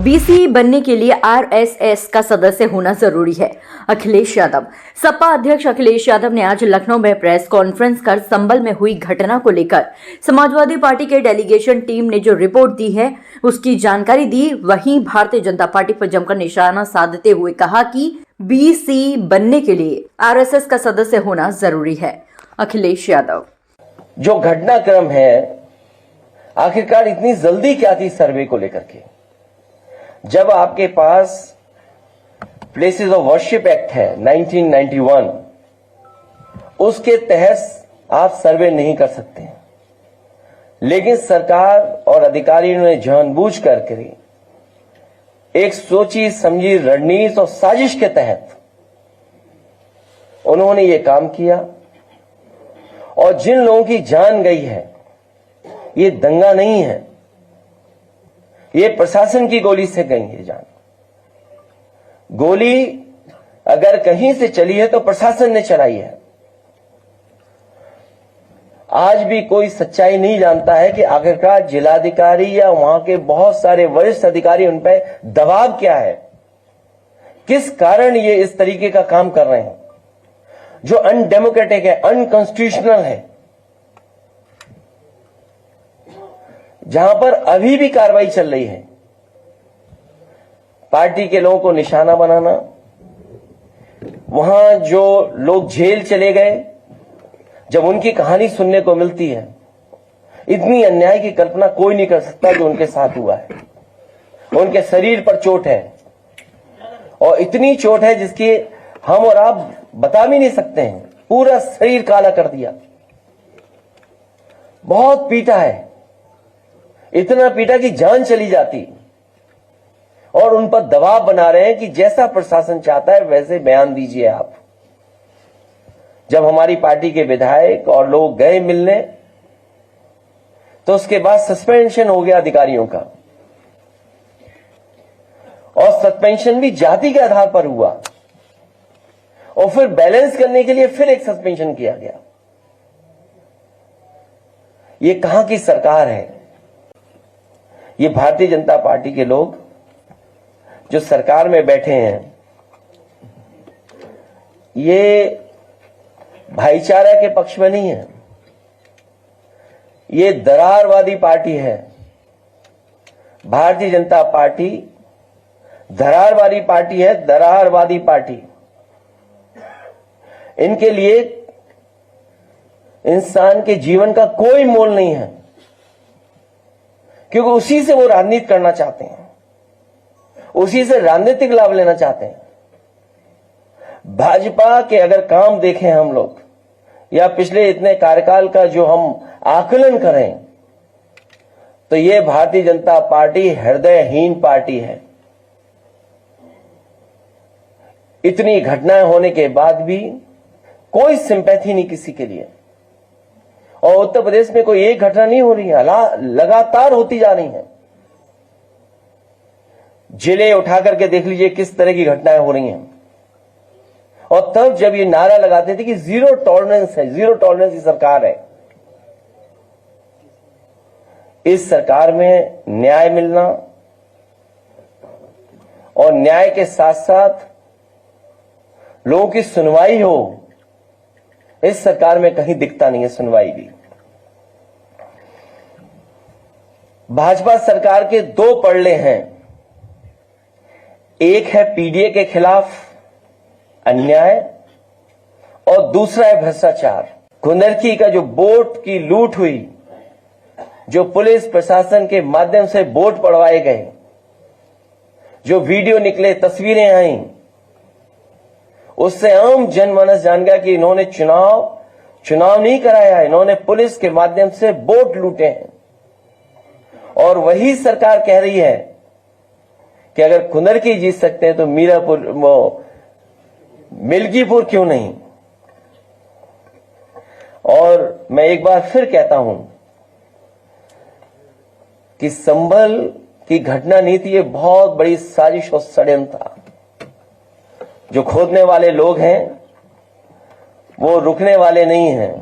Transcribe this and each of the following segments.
BC बनने के लिए आरएसएस का सदस्य होना जरूरी है। अखिलेश यादव। सपा अध्यक्ष अखिलेश यादव ने आज लखनऊ में प्रेस कॉन्फ्रेंस कर संभल में हुई घटना को लेकर समाजवादी पार्टी के डेलीगेशन टीम ने जो रिपोर्ट दी है उसकी जानकारी दी। वहीं भारतीय जनता पार्टी पर जमकर निशाना साधते हुए कहा कि बीसी बनने के लिए आरएसएस का सदस्य होना जरूरी है। अखिलेश यादव। जो घटनाक्रम है, आखिरकार इतनी जल्दी क्या थी सर्वे को लेकर के? जब आपके पास प्लेसेस ऑफ वर्शिप एक्ट है 1991, उसके तहत आप सर्वे नहीं कर सकते। लेकिन सरकार और अधिकारियों ने जानबूझ करके एक सोची समझी रणनीति और साजिश के तहत उन्होंने ये काम किया। और जिन लोगों की जान गई है, ये दंगा नहीं है, ये प्रशासन की गोली से गई है जान। गोली अगर कहीं से चली है तो प्रशासन ने चलाई है। आज भी कोई सच्चाई नहीं जानता है कि आखिरकार जिलाधिकारी या वहां के बहुत सारे वरिष्ठ अधिकारी उन पर दबाव क्या है, किस कारण ये इस तरीके का काम कर रहे हैं जो अनडेमोक्रेटिक है, अनकॉन्स्टिट्यूशनल है। जहां पर अभी भी कार्रवाई चल रही है, पार्टी के लोगों को निशाना बनाना, वहां जो लोग जेल चले गए, जब उनकी कहानी सुनने को मिलती है, इतनी अन्याय की कल्पना कोई नहीं कर सकता जो उनके साथ हुआ है। उनके शरीर पर चोट है और इतनी चोट है जिसकी हम और आप बता भी नहीं सकते हैं। पूरा शरीर काला कर दिया, बहुत पीटा है, इतना पीटा कि जान चली जाती। और उन पर दबाव बना रहे हैं कि जैसा प्रशासन चाहता है वैसे बयान दीजिए आप। जब हमारी पार्टी के विधायक और लोग गए मिलने तो उसके बाद सस्पेंशन हो गया अधिकारियों का, और सस्पेंशन भी जाति के आधार पर हुआ। और फिर बैलेंस करने के लिए फिर एक सस्पेंशन किया गया। ये कहां की सरकार है? ये भारतीय जनता पार्टी के लोग जो सरकार में बैठे हैं, ये भाईचारा के पक्ष में नहीं है, ये दरारवादी पार्टी है। भारतीय जनता पार्टी दरारवादी पार्टी है, दरारवादी पार्टी। इनके लिए इंसान के जीवन का कोई मोल नहीं है, क्योंकि उसी से वो राजनीति करना चाहते हैं, उसी से राजनीतिक लाभ लेना चाहते हैं। भाजपा के अगर काम देखें हम लोग, या पिछले इतने कार्यकाल का जो हम आकलन करें, तो ये भारतीय जनता पार्टी हृदयहीन पार्टी है। इतनी घटनाएं होने के बाद भी कोई सिंपैथी नहीं किसी के लिए। और उत्तर प्रदेश में कोई एक घटना नहीं हो रही है, लगातार होती जा रही है। जिले उठा करके देख लीजिए किस तरह की घटनाएं हो रही हैं। और तब जब ये नारा लगाते थे कि जीरो टॉलरेंस है, जीरो टॉलरेंस की सरकार है, इस सरकार में न्याय मिलना और न्याय के साथ साथ लोगों की सुनवाई हो, इस सरकार में कहीं दिखता नहीं है सुनवाई भी। भाजपा सरकार के दो पड़ले हैं, एक है पीडीए के खिलाफ अन्याय और दूसरा है भ्रष्टाचार। कुंदरकी का जो वोट की लूट हुई, जो पुलिस प्रशासन के माध्यम से वोट पड़वाए गए, जो वीडियो निकले, तस्वीरें आई, उससे आम जनमानस जान गया कि इन्होंने चुनाव नहीं कराया, इन्होंने पुलिस के माध्यम से वोट लूटे हैं। और वही सरकार कह रही है कि अगर कुंदरकी जीत सकते हैं तो मिल्कीपुर क्यों नहीं। और मैं एक बार फिर कहता हूं कि संभल की घटना नहीं थी, ये बहुत बड़ी साजिश और षड्यंत्र था। जो खोदने वाले लोग हैं वो रुकने वाले नहीं हैं।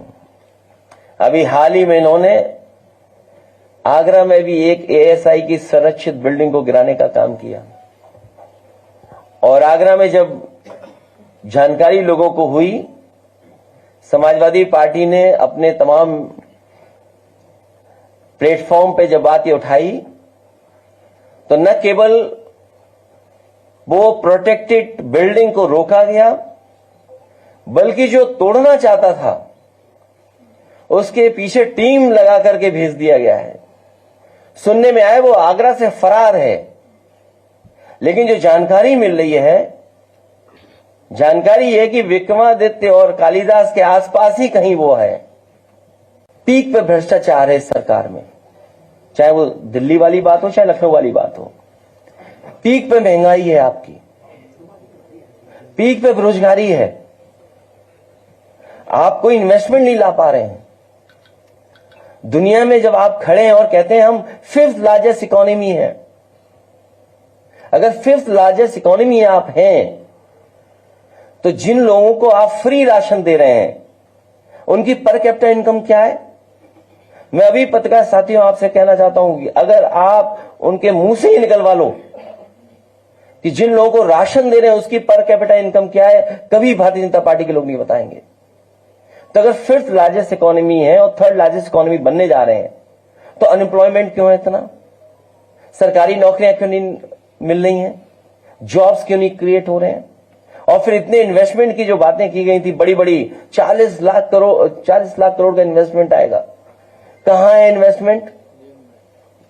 अभी हाल ही में इन्होंने आगरा में भी एक एएसआई की संरक्षित बिल्डिंग को गिराने का काम किया। और आगरा में जब जानकारी लोगों को हुई, समाजवादी पार्टी ने अपने तमाम प्लेटफॉर्म पे जब बात ये उठाई, तो न केवल वो प्रोटेक्टेड बिल्डिंग को रोका गया, बल्कि जो तोड़ना चाहता था उसके पीछे टीम लगा करके भेज दिया गया है। सुनने में आया वो आगरा से फरार है, लेकिन जो जानकारी मिल रही है, जानकारी है कि विक्रमादित्य और कालिदास के आसपास ही कहीं वो है। पीक पे भ्रष्टाचार है इस सरकार में, चाहे वो दिल्ली वाली बात हो चाहे लखनऊ वाली बात हो। पीक पे महंगाई है आपकी, पीक पे बेरोजगारी है, आप कोई इन्वेस्टमेंट नहीं ला पा रहे हैं। दुनिया में जब आप खड़े हैं और कहते हैं हम 5th लार्जेस्ट इकोनॉमी है, अगर 5th लार्जेस्ट इकोनॉमी आप हैं, तो जिन लोगों को आप फ्री राशन दे रहे हैं उनकी पर कैपिटा इनकम क्या है? मैं अभी पत्रकार साथियों आपसे कहना चाहता हूं कि अगर आप उनके मुंह से ही निकलवा लो कि जिन लोगों को राशन दे रहे हैं उसकी पर कैपिटा इनकम क्या है, कभी भारतीय जनता पार्टी के लोग नहीं बताएंगे। तो अगर 5th लार्जेस्ट इकोनॉमी है और 3rd लार्जेस्ट इकोनॉमी बनने जा रहे हैं, तो अनएम्प्लॉयमेंट क्यों है इतना? सरकारी नौकरियां क्यों नहीं मिल रही हैं? जॉब्स क्यों नहीं क्रिएट हो रहे हैं? और फिर इतने इन्वेस्टमेंट की जो बातें की गई थी, बड़ी बड़ी 40 लाख करोड़ का इन्वेस्टमेंट आएगा, कहां है इन्वेस्टमेंट?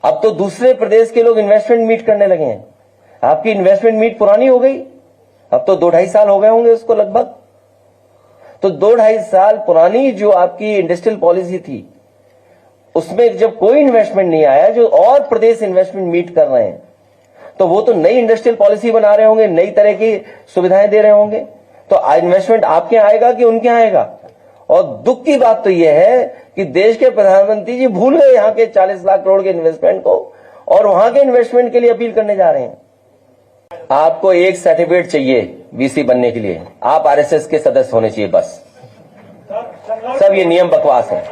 अब तो दूसरे प्रदेश के लोग इन्वेस्टमेंट मीट करने लगे हैं। आपकी इन्वेस्टमेंट मीट पुरानी हो गई, अब तो 2-2.5 साल हो गए होंगे उसको लगभग। तो 2-2.5 साल पुरानी जो आपकी इंडस्ट्रियल पॉलिसी थी, उसमें जब कोई इन्वेस्टमेंट नहीं आया, जो और प्रदेश इन्वेस्टमेंट मीट कर रहे हैं, तो वो तो नई इंडस्ट्रियल पॉलिसी बना रहे होंगे, नई तरह की सुविधाएं दे रहे होंगे। तो इन्वेस्टमेंट आपके यहां आएगा कि उनके यहां आएगा? और दुख की बात तो यह है कि देश के प्रधानमंत्री जी भूल गए यहां के 40 लाख करोड़ के इन्वेस्टमेंट को और वहां के इन्वेस्टमेंट के लिए अपील करने जा रहे हैं। आपको एक सर्टिफिकेट चाहिए वीसी बनने के लिए, आप आरएसएस के सदस्य होने चाहिए, बस। सब ये नियम बकवास है।